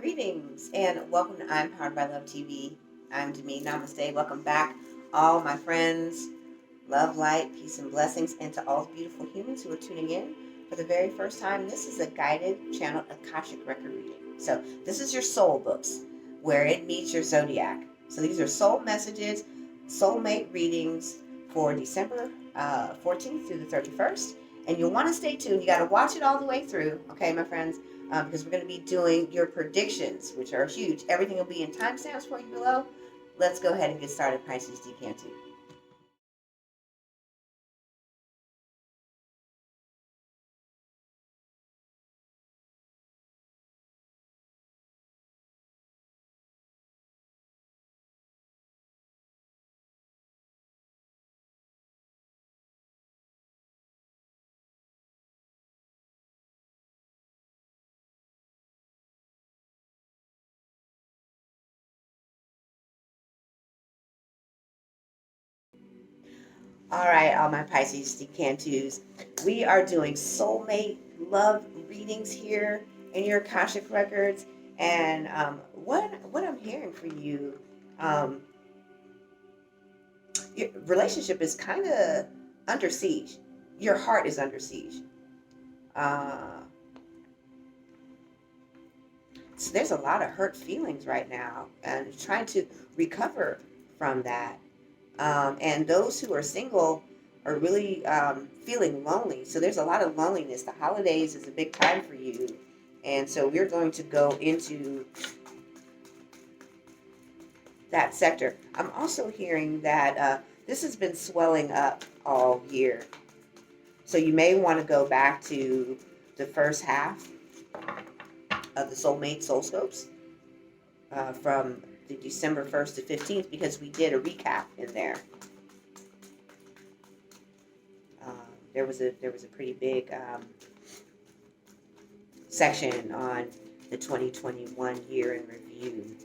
Greetings and welcome to I'm Powered by Love TV. I'm Demi. Namaste. Welcome back, all my friends. Love, light, peace, and blessings, and to all beautiful humans who are tuning in for the very first time. This is a guided channeled Akashic Record reading. So this is your soul books where it meets your zodiac. So these are soul messages, soulmate readings for December 14th through the 31st. And you'll want to stay tuned. You got to watch it all the way through, okay, my friends? Because we're going to be doing your predictions, which are huge. Everything will be in timestamps for you below. Let's go ahead and get started, Pisces Decantu. All right, all my Pisces Decantus. We are doing soulmate love readings here in your Akashic Records. And what I'm hearing for you, your relationship is kind of under siege. Your heart is under siege. So there's a lot of hurt feelings right now and trying to recover from that. And those who are single are really feeling lonely. So there's a lot of loneliness. The holidays is a big time for you. And so we're going to go into that sector. I'm also hearing that this has been swelling up all year. So you may want to go back to the first half of the Soulmate SOULSCOPEs from the December 1st to 15th, because we did a recap in there. There was a pretty big section on the 2021 year in review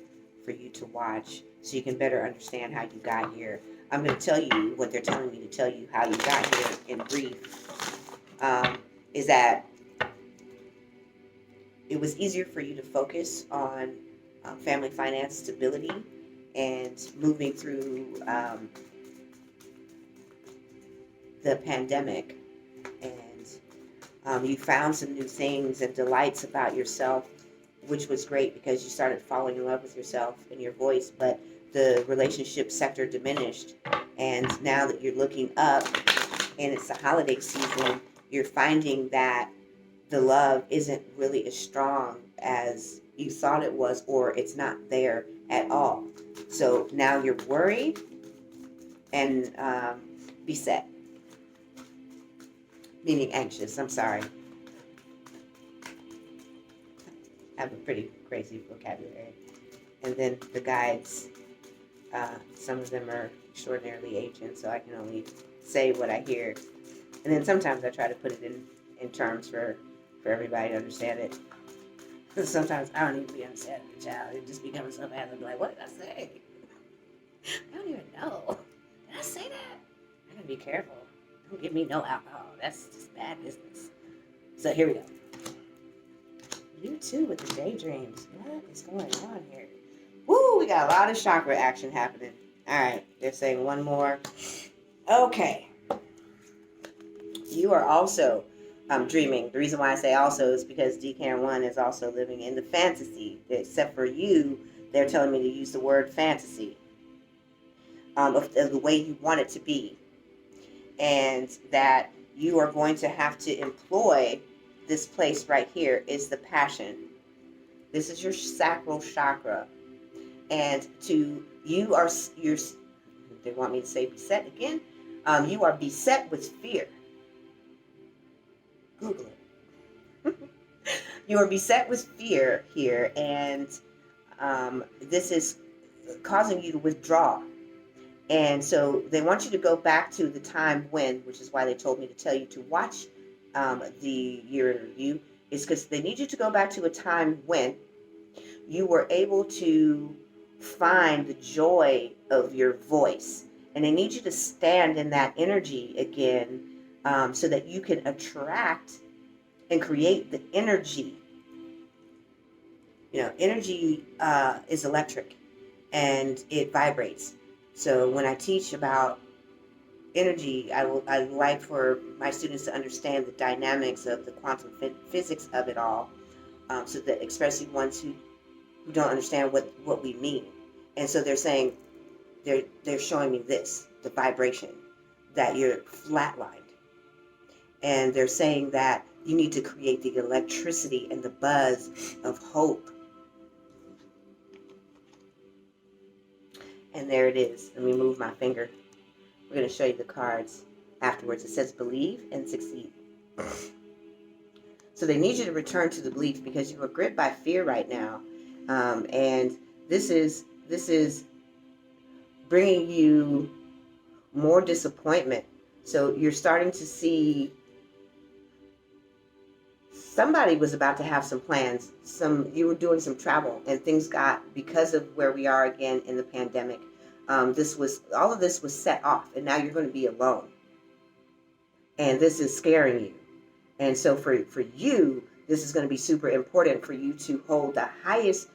for you to watch, so you can better understand how you got here. I'm going to tell you what they're telling me to tell you how you got here in brief. Is that it was easier for you to focus on family finance stability and moving through the pandemic, and you found some new things and delights about yourself, which was great because you started falling in love with yourself and your voice, but the relationship sector diminished. And now that you're looking up and it's the holiday season, you're finding that the love isn't really as strong as you thought it was, or it's not there at all. So now you're worried and beset, meaning anxious. I'm sorry. I have a pretty crazy vocabulary. And then the guides, some of them are extraordinarily ancient, so I can only say what I hear. And then sometimes I try to put it in terms for everybody to understand it. Sometimes I don't even be understanding the child. It just becomes so bad. I'm like, what did I say? I don't even know. Did I say that? I gotta be careful. Don't give me no alcohol. That's just bad business. So here we go. You too with the daydreams. What is going on here? Woo, we got a lot of chakra action happening. All right, they're saying one more. Okay. You are also dreaming. The reason why I say also is because Decan 1 is also living in the fantasy. Except for you, they're telling me to use the word fantasy of the way you want it to be. And that you are going to have to employ this place right here is the passion. This is your sacral chakra. And they want me to say beset again. You are beset with fear. Google it. You are beset with fear here, and this is causing you to withdraw. And so they want you to go back to the time when, which is why they told me to tell you to watch the year in review, is because they need you to go back to a time when you were able to find the joy of your voice. And they need you to stand in that energy again, so that you can attract and create the energy You know, energy is electric and it vibrates. So when I teach about energy, I like for my students to understand the dynamics of the quantum physics of it all, so that especially ones who don't understand what we mean. And so they're saying, they're showing me this, the vibration, that you're flatlined. And they're saying that you need to create the electricity and the buzz of hope. And there it is. Let me move my finger. We're going to show you the cards afterwards. It says believe and succeed. So they need you to return to the belief because you are gripped by fear right now. And this is bringing you more disappointment. So you're starting to see somebody was about to have some plans. You were doing some travel and things got, because of where we are again in the pandemic, all of this was set off, and now you're going to be alone. And this is scaring you. And so for you, this is going to be super important for you to hold the highest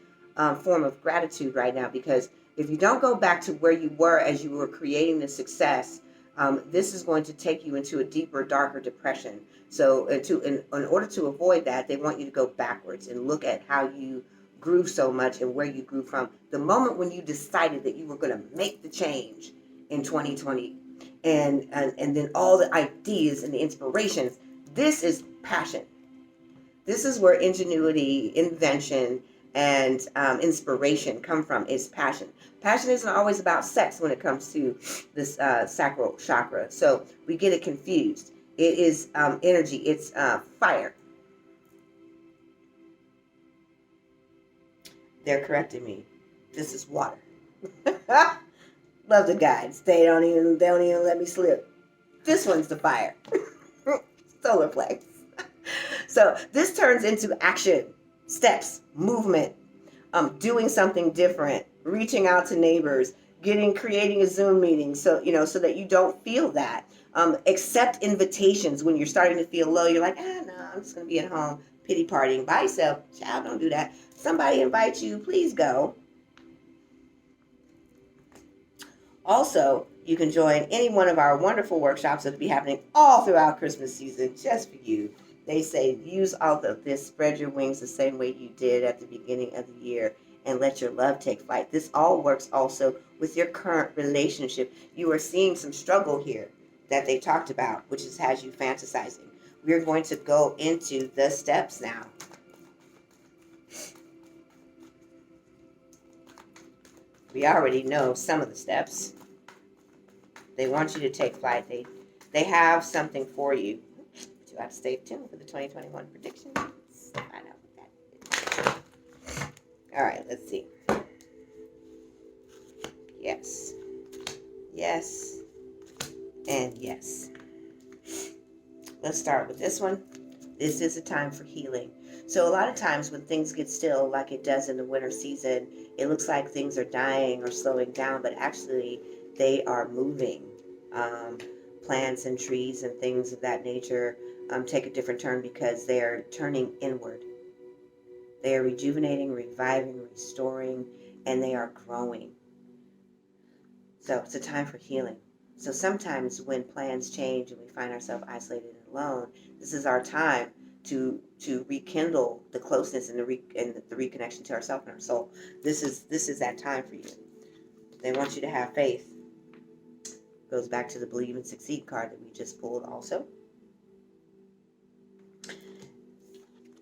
form of gratitude right now, because if you don't go back to where you were as you were creating the success, this is going to take you into a deeper, darker depression. So in order to avoid that, they want you to go backwards and look at how you grew so much and where you grew from. The moment when you decided that you were going to make the change in 2020, and then all the ideas and the inspirations, this is passion. This is where ingenuity, invention, and inspiration come from, is passion. Passion isn't always about sex when it comes to this sacral chakra. So we get it confused. It is energy. It's fire. They're correcting me. This is water. Love the guides. They don't even let me slip. This one's the fire. Solar plex. So this turns into action, steps, movement, doing something different, reaching out to neighbors, creating a Zoom meeting, so that you don't feel that. Accept invitations when you're starting to feel low. You're like, no, I'm just gonna be at home, pity partying by yourself. Child, don't do that. Somebody invites you, please go. Also, you can join any one of our wonderful workshops that will be happening all throughout Christmas season, just for you. They say use all of this, spread your wings the same way you did at the beginning of the year, and let your love take flight. This all works also with your current relationship. You are seeing some struggle here that they talked about, which has you fantasizing. We're going to go into the steps now. We already know some of the steps. They want you to take flight. They have something for you. You have to stay tuned for the 2021 predictions. Find out what that is. All right, let's see. Yes. Yes. And yes. Let's start with this one. This is a time for healing. So a lot of times when things get still, like it does in the winter season, it looks like things are dying or slowing down, but actually they are moving. Plants and trees and things of that nature take a different turn because they are turning inward. They are rejuvenating, reviving, restoring, and they are growing. So it's a time for healing. So sometimes when plans change and we find ourselves isolated and alone, this is our time to rekindle the closeness and the reconnection to ourselves and our soul. This is that time for you. They want you to have faith. Goes back to the believe and succeed card that we just pulled also.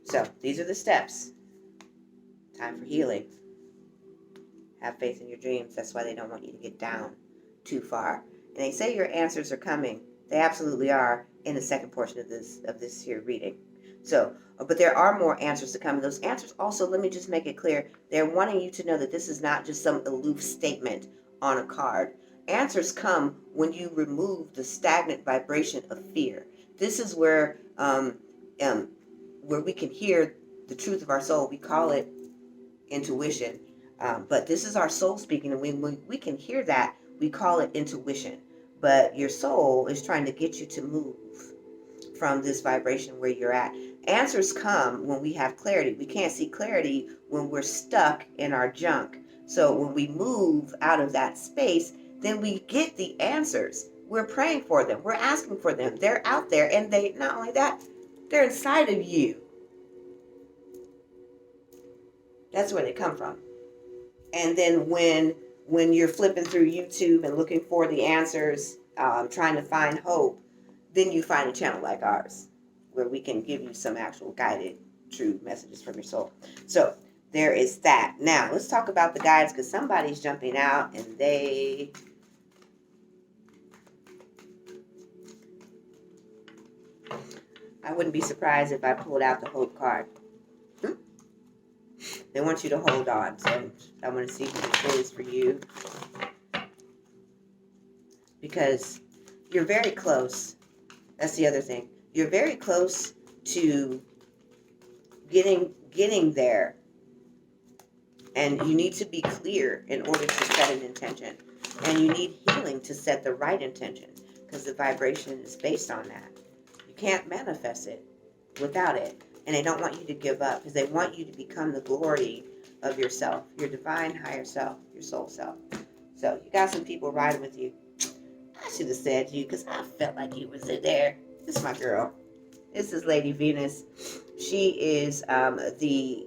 So these are the steps. Time for healing. Have faith in your dreams. That's why they don't want you to get down too far. And they say your answers are coming. They absolutely are in the second portion of this here reading. So, but there are more answers to come. And those answers also, let me just make it clear, they're wanting you to know that this is not just some aloof statement on a card. Answers come when you remove the stagnant vibration of fear. This is where we can hear the truth of our soul. We call it intuition, but this is our soul speaking, and when we can hear that, we call it intuition. But your soul is trying to get you to move from this vibration where you're at. answers come when we have clarity. We can't see clarity when we're stuck in our junk. So when we move out of that space, then we get the answers. We're praying for them. We're asking for them. They're out there, and they, not only that, they're inside of you. That's where they come from. And then when you're flipping through YouTube and looking for the answers, trying to find hope, then you find a channel like ours, where we can give you some actual guided, true messages from your soul. So there is that. Now, let's talk about the guides, because somebody's jumping out, and I wouldn't be surprised if I pulled out the Hope card. They want you to hold on. So I want to see who this is for you, because you're very close. That's the other thing. You're very close to getting there. And you need to be clear in order to set an intention. And you need healing to set the right intention, because the vibration is based on that. You can't manifest it without it. And they don't want you to give up, because they want you to become the glory of yourself, your divine higher self, your soul self. So you got some people riding with you. I should have said you, because I felt like you was in there. This is my girl. This is Lady Venus. She is the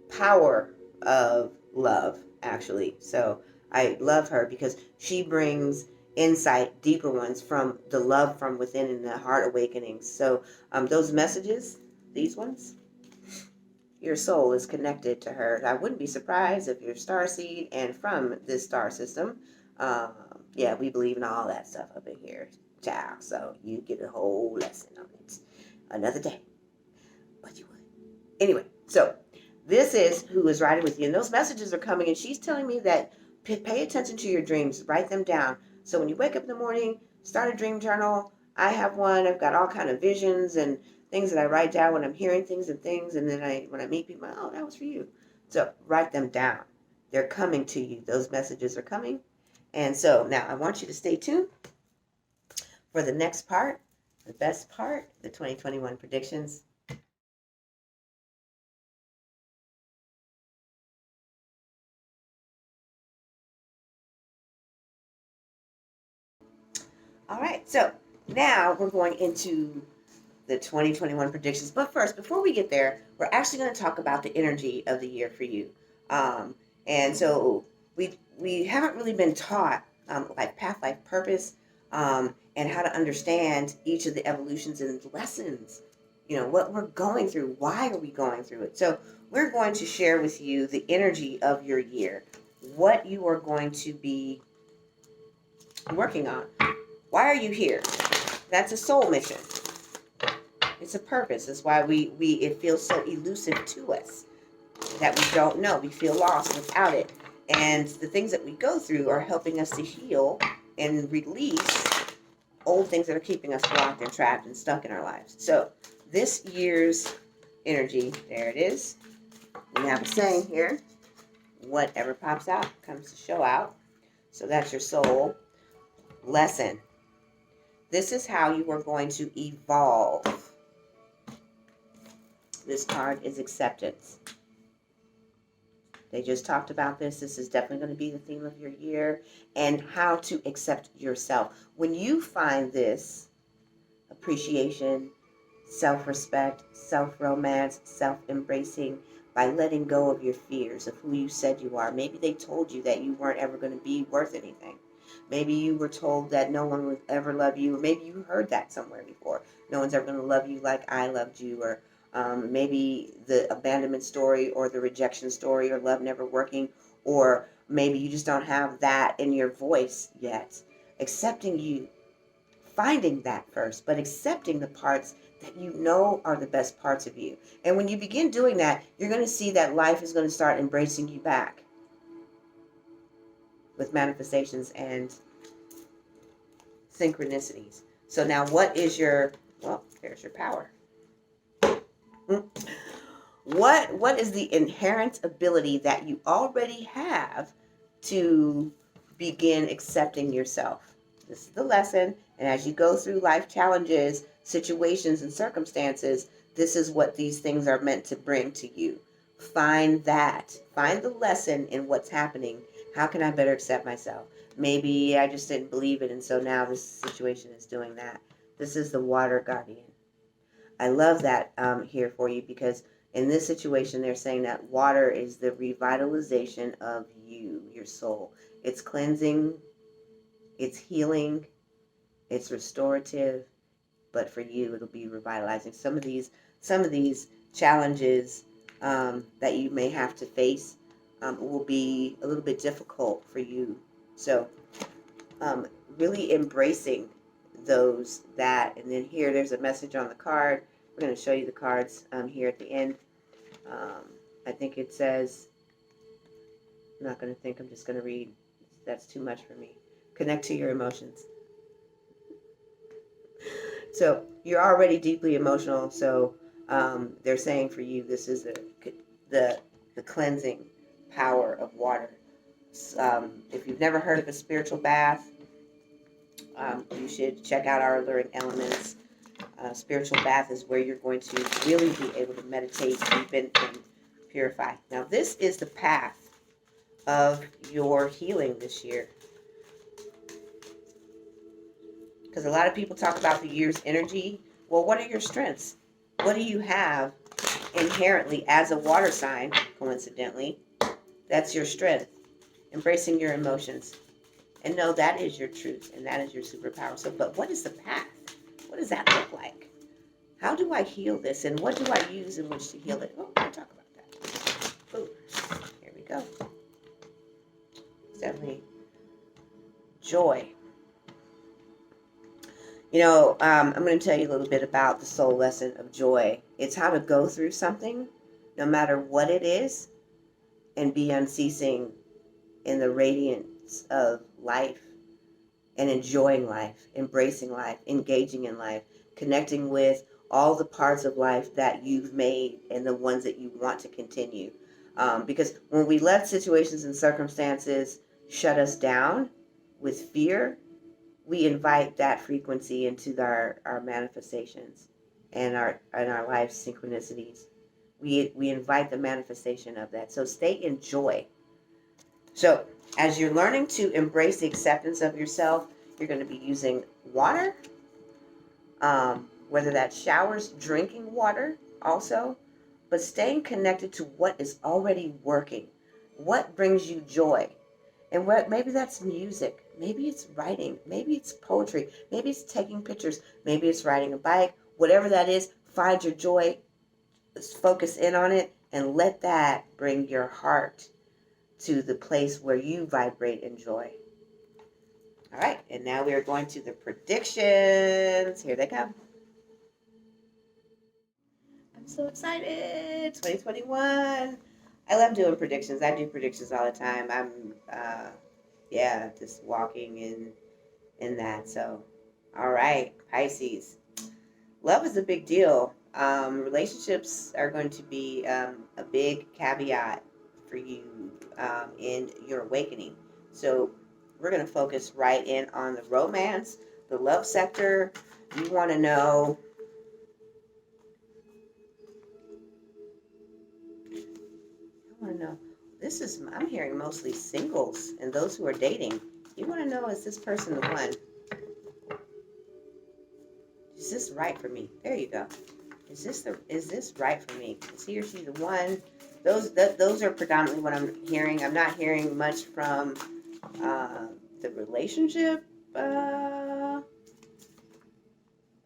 power of love, actually. So I love her because she brings insight, deeper ones, from the love from within and the heart awakenings. So those messages, these ones, your soul is connected to her. I wouldn't be surprised if you're starseed and from this star system. Yeah, we believe in all that stuff up in here, child. So you get a whole lesson on it another day. But you would. Anyway, so this is who is riding with you. And those messages are coming, and she's telling me that pay attention to your dreams. Write them down. So when you wake up in the morning, start a dream journal. I have one. I've got all kind of visions and things that I write down when I'm hearing things. And then when I meet people, oh, that was for you. So write them down. They're coming to you. Those messages are coming. And so now I want you to stay tuned for the next part, the best part, the 2021 predictions. All right, so now we're going into the 2021 predictions. But first, before we get there, we're actually going to talk about the energy of the year for you. And so we haven't really been taught like path, life, purpose, and how to understand each of the evolutions and lessons. You know, what we're going through, why are we going through it? So we're going to share with you the energy of your year, what you are going to be working on. Why are you here? That's a soul mission. It's a purpose. That's why it feels so elusive to us, that we don't know. We feel lost without it. And the things that we go through are helping us to heal and release old things that are keeping us blocked and trapped and stuck in our lives. So this year's energy, there it is. We have a saying here, whatever pops out comes to show out. So that's your soul lesson. This is how you are going to evolve. This card is acceptance. They just talked about this. This is definitely going to be the theme of your year, and how to accept yourself. When you find this appreciation, self-respect, self-romance, self-embracing, by letting go of your fears of who you said you are. Maybe they told you that you weren't ever going to be worth anything. Maybe you were told that no one would ever love you, or maybe you heard that somewhere before. No one's ever going to love you like I loved you, or maybe the abandonment story, or the rejection story, or love never working, or maybe you just don't have that in your voice yet. Accepting you, finding that first, but accepting the parts that you know are the best parts of you. And when you begin doing that, you're going to see that life is going to start embracing you back with manifestations and synchronicities. So now what is your, well, there's your power. What is the inherent ability that you already have to begin accepting yourself? This is the lesson. And as you go through life challenges, situations, and circumstances, This is what these things are meant to bring to you. Find that. Find the lesson in what's happening. How can I better accept myself? Maybe I just didn't believe it, and so now this situation is doing that. This is the water guardian. I love that here for you, because in this situation, they're saying that water is the revitalization of you, your soul. It's cleansing, it's healing, it's restorative, but for you, it'll be revitalizing. Some of these challenges that you may have to face will be a little bit difficult for you. So really embracing those, and then here there's a message on the card. We're going to show you the cards here at the end. I think it says, I'm not going to think, I'm just going to read. That's too much for me. Connect to your emotions. So you're already deeply emotional. So they're saying for you, this is the cleansing power of water. If you've never heard of a spiritual bath, you should check out our Alluring Elements. Spiritual bath is where you're going to really be able to meditate, deepen, and purify. Now, this is the path of your healing this year. Because a lot of people talk about the year's energy. Well, what are your strengths? What do you have inherently as a water sign, coincidentally? That's your strength. Embracing your emotions. And know that is your truth, and that is your superpower. So, but what is the path? What does that look like? How do I heal this, and what do I use in which to heal it? Oh, we'll talk about that. Ooh, here we go. It's definitely joy. You know, I'm going to tell you a little bit about the soul lesson of joy. It's how to go through something, no matter what it is, and be unceasing in the radiance of life, and enjoying life, embracing life, engaging in life, connecting with all the parts of life that you've made and the ones that you want to continue. Because when we let situations and circumstances shut us down with fear, we invite that frequency into our manifestations and our life's synchronicities. We invite the manifestation of that. So stay in joy. So as you're learning to embrace the acceptance of yourself, you're going to be using water, whether that's showers, drinking water also, but staying connected to what is already working. What brings you joy? And maybe that's music. Maybe it's writing. Maybe it's poetry. Maybe it's taking pictures. Maybe it's riding a bike. Whatever that is, find your joy, focus in on it, and let that bring your heart to the place where you vibrate in joy. All right, and now we are going to the predictions. Here they come. I'm so excited. 2021. I love doing predictions. I do predictions all the time. I'm, just walking in that. So, all right, Pisces. Love is a big deal. Relationships are going to be a big caveat for you in your awakening. So we're going to focus right in on the romance, the love sector. You want to know I'm hearing mostly singles and those who are dating. You want to know, is this person the one? Is this right for me? There you go. Is this right for me? Is he or she the one? Those are predominantly what I'm hearing. I'm not hearing much from the relationship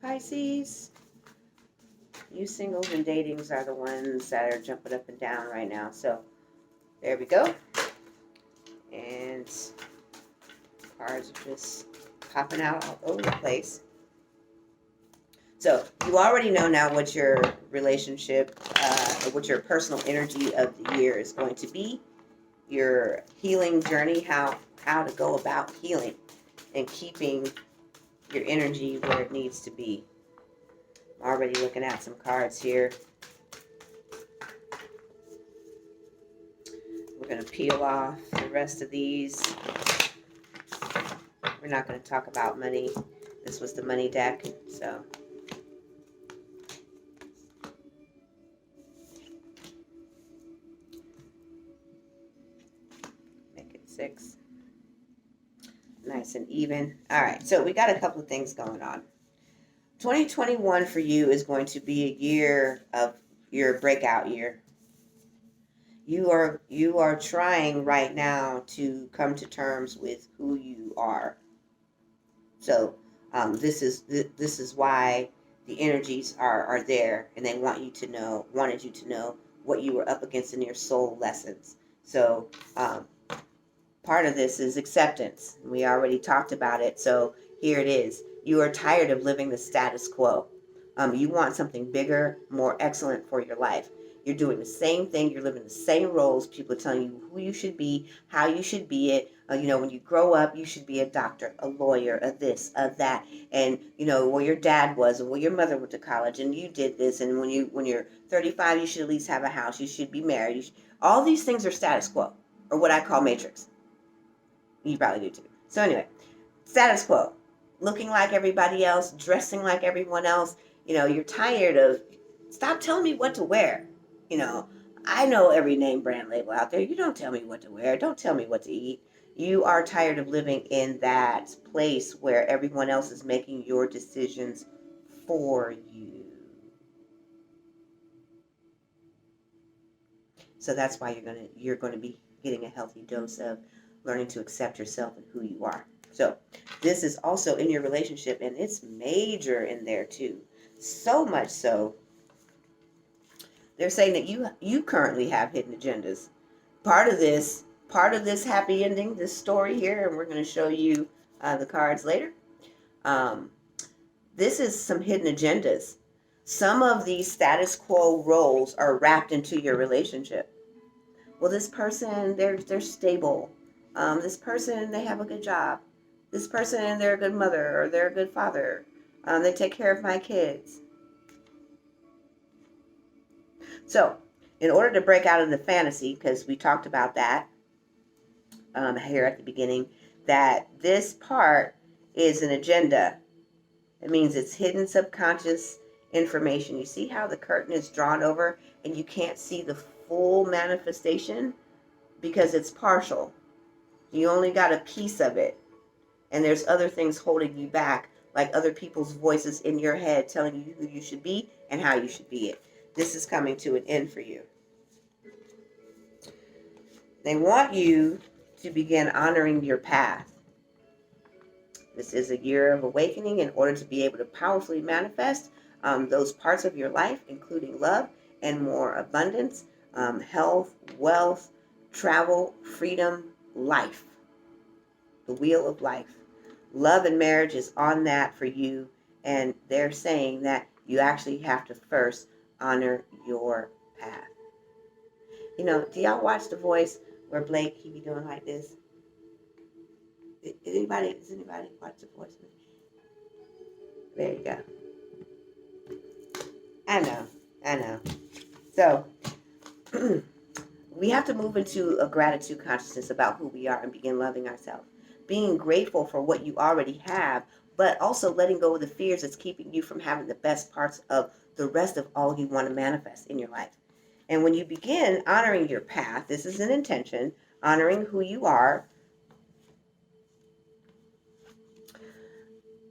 Pisces. You singles and datings are the ones that are jumping up and down right now. So there we go. And cards are just popping out all over the place. So you already know now what your relationship, what your personal energy of the year is going to be. Your healing journey, how to go about healing and keeping your energy where it needs to be. I'm already looking at some cards here. We're going to peel off the rest of these. We're not going to talk about money. This was the money deck, so. 6. Nice and even. All right, so we got a couple of things going on. 2021 for you is going to be a year of your breakout year. You are trying right now to come to terms with who you are. So this is why the energies are there, and they wanted you to know what you were up against in your soul lessons. So part of this is acceptance. We already talked about it, so here it is. You are tired of living the status quo. You want something bigger, more excellent for your life. You're doing the same thing. You're living the same roles. People are telling you who you should be, how you should be it. When you grow up, you should be a doctor, a lawyer, a this, a that. And, where your dad was, and where your mother went to college, and you did this. And when you're 35, you should at least have a house. You should be married. All these things are status quo, or what I call matrix. You probably do too. So anyway, status quo. Looking like everybody else, dressing like everyone else. You're tired of, stop telling me what to wear. I know every name brand label out there. You don't tell me what to wear. Don't tell me what to eat. You are tired of living in that place where everyone else is making your decisions for you. So that's why you're going to be getting a healthy dose of learning to accept yourself and who you are. So this is also in your relationship, and it's major in there too. So much so, they're saying that you currently have hidden agendas. Part of this happy ending, this story here, and we're going to show you the cards later. This is some hidden agendas. Some of these status quo roles are wrapped into your relationship. Well, this person, they're stable. This person, they have a good job. This person, they're a good mother, or they're a good father. They take care of my kids. So, in order to break out of the fantasy, because we talked about that here at the beginning, that this part is an agenda. It means it's hidden subconscious information. You see how the curtain is drawn over and you can't see the full manifestation because it's partial. You only got a piece of it. And there's other things holding you back, like other people's voices in your head telling you who you should be and how you should be it. This is coming to an end for you. They want you to begin honoring your path. This is a year of awakening in order to be able to powerfully manifest those parts of your life, including love and more abundance, health, wealth, travel, freedom, life. The wheel of life. Love and marriage is on that for you, and they're saying that you actually have to first honor your path. Do y'all watch The Voice where Blake, he be doing like this? Does anybody watch The Voice? There you go. I know. So, we have to move into a gratitude consciousness about who we are and begin loving ourselves. Being grateful for what you already have, but also letting go of the fears that's keeping you from having the best parts of the rest of all you want to manifest in your life. And when you begin honoring your path, this is an intention, honoring who you are.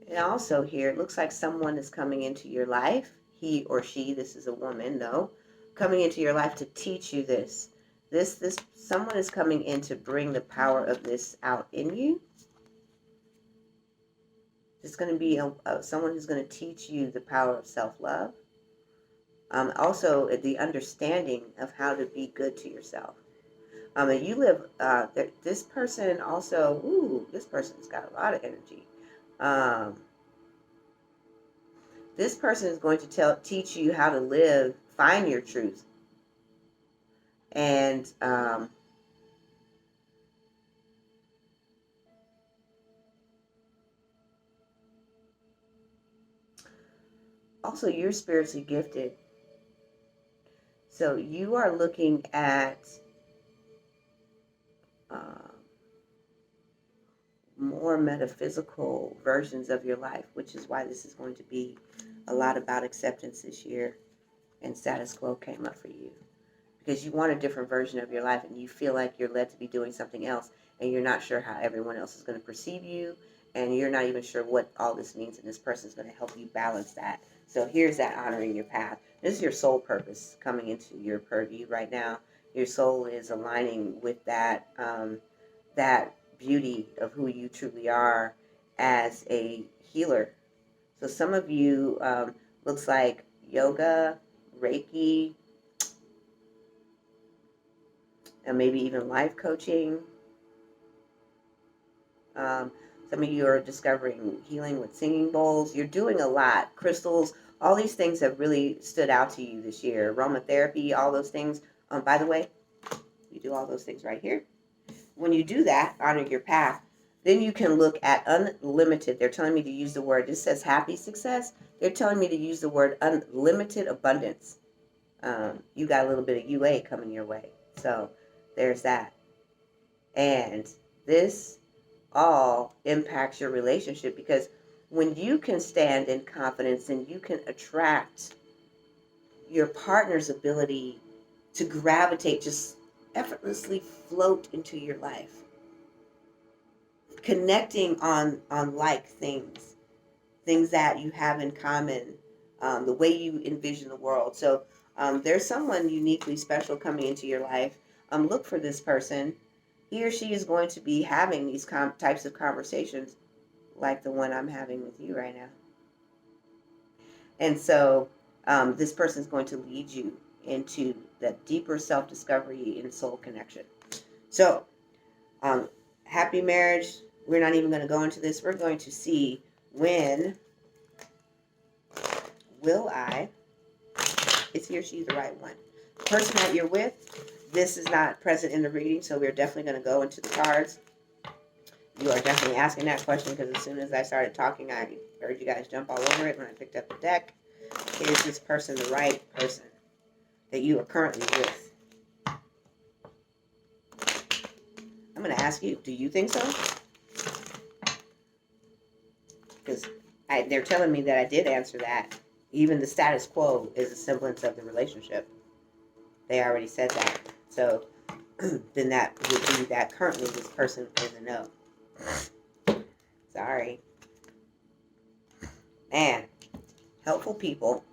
And also here, it looks like someone is coming into your life. He or she, this is a woman, though, coming into your life to teach you this. This someone is coming in to bring the power of this out in you. It's going to be someone who's going to teach you the power of self-love. Also, the understanding of how to be good to yourself. And you live, this person also, this person's got a lot of energy. This person is going to teach you how to live, find your truth. And also, you're spiritually gifted. So you are looking at more metaphysical versions of your life, which is why this is going to be a lot about acceptance this year. And status quo came up for you because you want a different version of your life and you feel like you're led to be doing something else and you're not sure how everyone else is going to perceive you, and you're not even sure what all this means, and this person is going to help you balance that. So here's that honoring your path. This is your soul purpose coming into your purview right now. Your soul is aligning with that that beauty of who you truly are as a healer. So some of you looks like yoga, Reiki, and maybe even life coaching. Some of you are discovering healing with singing bowls. You're doing a lot. Crystals, all these things have really stood out to you this year. Aromatherapy, all those things. By the way, you do all those things right here. When you do that, honor your path, then you can look at unlimited. They're telling me to use the word, this says happy success. They're telling me to use the word unlimited abundance. You got a little bit of UA coming your way. So there's that. And this all impacts your relationship, because when you can stand in confidence and you can attract your partner's ability to gravitate, just effortlessly float into your life, connecting on like things that you have in common, the way you envision the world. So there's someone uniquely special coming into your life. Look for this person. He or she is going to be having these types of conversations like the one I'm having with you right now. And so this person is going to lead you into that deeper self-discovery and soul connection. So happy marriage. We're not even going to go into this. We're going to see, when will I, is he or she the right one? The person that you're with, this is not present in the reading, so we're definitely going to go into the cards. You are definitely asking that question, because as soon as I started talking, I heard you guys jump all over it when I picked up the deck. Is this person the right person that you are currently with? I'm going to ask you, do you think so? Because they're telling me that I did answer that. Even the status quo is a semblance of the relationship. They already said that. So then that would be that currently this person is a no. Sorry. And helpful people,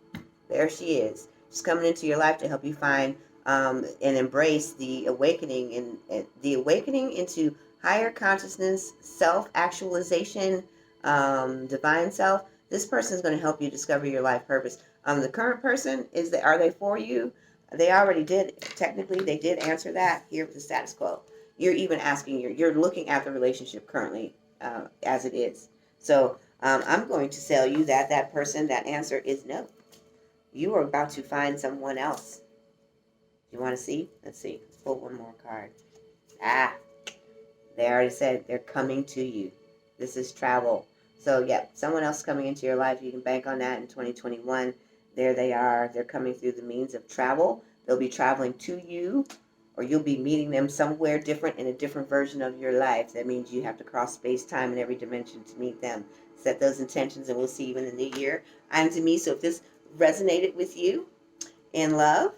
there she is. She's coming into your life to help you find and embrace the awakening, and the awakening into higher consciousness, self-actualization, divine self. This person is going to help you discover your life purpose. The current person, are they for you? They already did. Technically, they did answer that here with the status quo. You're even asking, you're looking at the relationship currently as it is. So I'm going to tell you that person, that answer is no. You are about to find someone else. You want to see? Let's see. Let's pull one more card. They already said they're coming to you. This is travel. So, yeah, someone else coming into your life. You can bank on that in 2021. There they are. They're coming through the means of travel. They'll be traveling to you, or you'll be meeting them somewhere different in a different version of your life. That means you have to cross space, time, and every dimension to meet them. Set those intentions, and we'll see you in the new year. I'm Demi. So if this resonated with you in love,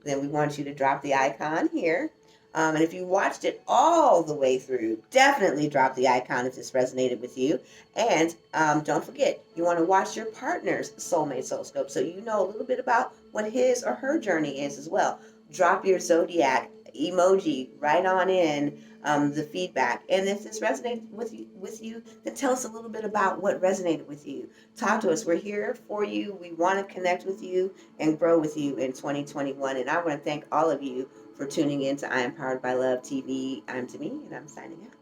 then we want you to drop the icon here. And if you watched it all the way through, definitely drop the icon if this resonated with you. And don't forget, you want to watch your partner's soulmate soulscope, so you know a little bit about what his or her journey is as well. Drop your zodiac emoji right on in the feedback. And if this resonated with you, then tell us a little bit about what resonated with you. Talk to us. We're here for you. We want to connect with you and grow with you in 2021. And I want to thank all of you for tuning in to I Am Powered by Love TV. I'm Demi, and I'm signing out.